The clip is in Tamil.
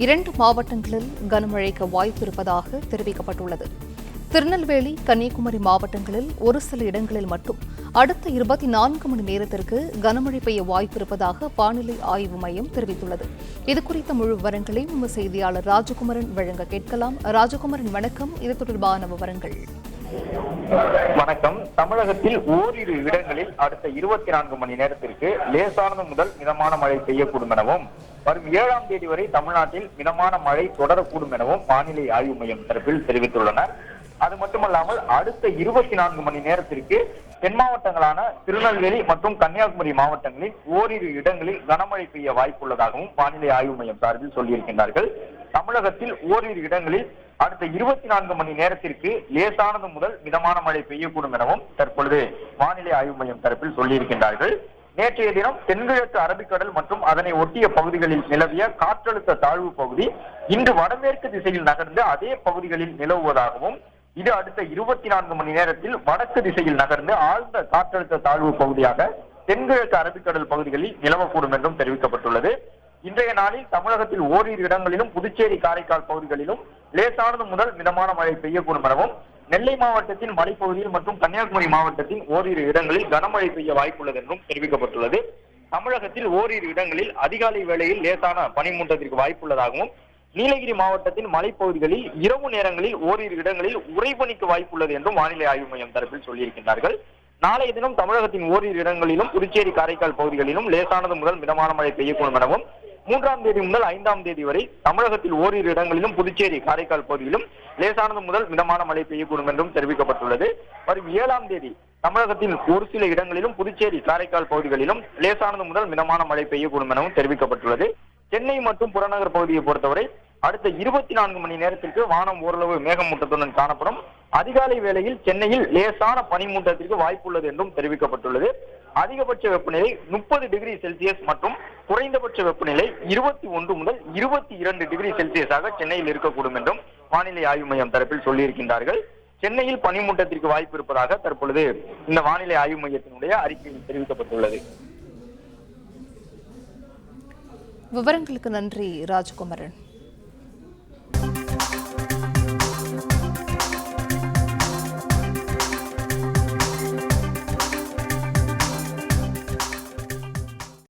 2 மாவட்டங்களில் கனமழைக்கு வாய்ப்பு இருப்பதாக தெரிவிக்கப்பட்டுள்ளது. திருநெல்வேலி, கன்னியாகுமரி மாவட்டங்களில் ஒரு சில இடங்களில் மட்டும் அடுத்த 24 மணி நேரத்திற்கு கனமழை பெய்ய வாய்ப்பு இருப்பதாக வானிலை ஆய்வு மையம் தெரிவித்துள்ளது. இதுகுறித்த முழு விவரங்களை நம்ம செய்தியாளர் ராஜகுமரன் வழங்க கேட்கலாம். ராஜகுமரன், வணக்கம். இது தொடர்பான விவரங்கள். வணக்கம். தமிழகத்தில் ஓரிரு இடங்களில் அடுத்த 24 மணி நேரத்திற்கு லேசானது முதல் மிதமான மழை பெய்யக்கூடும் எனவும் வரும் 7ஆம் தேதி வரை தமிழ்நாட்டில் மிதமான மழை தொடரக்கூடும் எனவும் வானிலை ஆய்வு மையம் தரப்பில் தெரிவித்துள்ளனர். அது மட்டுமல்லாமல் அடுத்த 24 மணி நேரத்திற்கு தென் மாவட்டங்களான திருநெல்வேலி மற்றும் கன்னியாகுமரி மாவட்டங்களில் ஓரிரு இடங்களில் கனமழை பெய்ய வாய்ப்புள்ளதாகவும் வானிலை ஆய்வு மையம் சார்பில் சொல்லியிருக்கின்றார்கள். தமிழகத்தில் ஓரிரு இடங்களில் அடுத்த 24 மணி நேரத்திற்கு லேசானது முதல் மிதமான மழை பெய்யக்கூடும் எனவும் தற்பொழுது வானிலை ஆய்வு மையம் தரப்பில் சொல்லியிருக்கின்றார்கள். நேற்றைய தினம் தென்கிழக்கு அரபிக்கடல் மற்றும் அதனை ஒட்டிய பகுதிகளில் நிலவிய காற்றழுத்த தாழ்வு பகுதி இன்று வடமேற்கு திசையில் நகர்ந்து அதே பகுதிகளில் நிலவுவதாகவும், இது அடுத்த 24 மணி நேரத்தில் வடக்கு திசையில் நகர்ந்து ஆழ்ந்த காற்றழுத்த தாழ்வு பகுதியாக தென்கிழக்கு அரபிக்கடல் பகுதிகளில் நிலவக்கூடும் என்றும் தெரிவிக்கப்பட்டுள்ளது. இன்றைய நாளில் தமிழகத்தில் ஓரிரு இடங்களிலும் புதுச்சேரி, காரைக்கால் பகுதிகளிலும் லேசானது முதல் மிதமான மழை பெய்யக்கூடும் எனவும், நெல்லை மாவட்டத்தின் மலைப்பகுதியில் மற்றும் கன்னியாகுமரி மாவட்டத்தின் ஓரிரு இடங்களில் கனமழை பெய்ய வாய்ப்புள்ளது என்றும் தெரிவிக்கப்பட்டுள்ளது. தமிழகத்தில் ஓரிரு இடங்களில் அதிகாலை வேளையில் லேசான பனிமூட்டத்திற்கு வாய்ப்புள்ளதாகவும், நீலகிரி மாவட்டத்தின் மலைப்பகுதிகளில் இரவு நேரங்களில் ஓரிரு இடங்களில் உறைபனிக்கு வாய்ப்புள்ளது என்றும் வானிலை ஆய்வு மையம் தரப்பில் சொல்லியிருக்கின்றார்கள். நாளைய தினம் தமிழகத்தின் ஓரிரு இடங்களிலும் புதுச்சேரி, காரைக்கால் பகுதிகளிலும் லேசானது முதல் மிதமான மழை பெய்யக்கூடும் எனவும், 3ஆம் தேதி முதல் 5ஆம் தேதி வரை தமிழகத்தில் ஓரிரு இடங்களிலும் புதுச்சேரி, காரைக்கால் பகுதியிலும் லேசானது முதல் மிதமான மழை பெய்யக்கூடும் என்றும் தெரிவிக்கப்பட்டுள்ளது. வரும் 7ஆம் தேதி தமிழகத்தின் ஒரு சில இடங்களிலும் புதுச்சேரி, காரைக்கால் பகுதிகளிலும் லேசானது முதல் மிதமான மழை பெய்யக்கூடும் எனவும் தெரிவிக்கப்பட்டுள்ளது. சென்னை மற்றும் புறநகர் பகுதியை பொறுத்தவரை அடுத்த 24 மணி நேரத்திற்கு வானம் ஓரளவு மேகமூட்டத்துடன் காணப்படும். அதிகாலை வேளையில் சென்னையில் லேசான பனிமூட்டத்திற்கு வாய்ப்புள்ளது என்றும் தெரிவிக்கப்பட்டுள்ளது. அதிகபட்ச வெப்பநிலை 30 டிகிரி செல்சியஸ் மற்றும் குறைந்தபட்ச வெப்பநிலை 21 முதல் 22 டிகிரி செல்சியஸாக சென்னையில் இருக்கக்கூடும் என்றும் வானிலை ஆய்வு மையம் தரப்பில் சொல்லியிருக்கின்றார்கள். சென்னையில் பனிமூட்டத்திற்கு வாய்ப்பு இருப்பதாக தற்பொழுது இந்த வானிலை ஆய்வு மையத்தினுடைய அறிக்கையில் தெரிவிக்கப்பட்டுள்ளது. விவரங்களுக்கு நன்றி ராஜகுமரன்.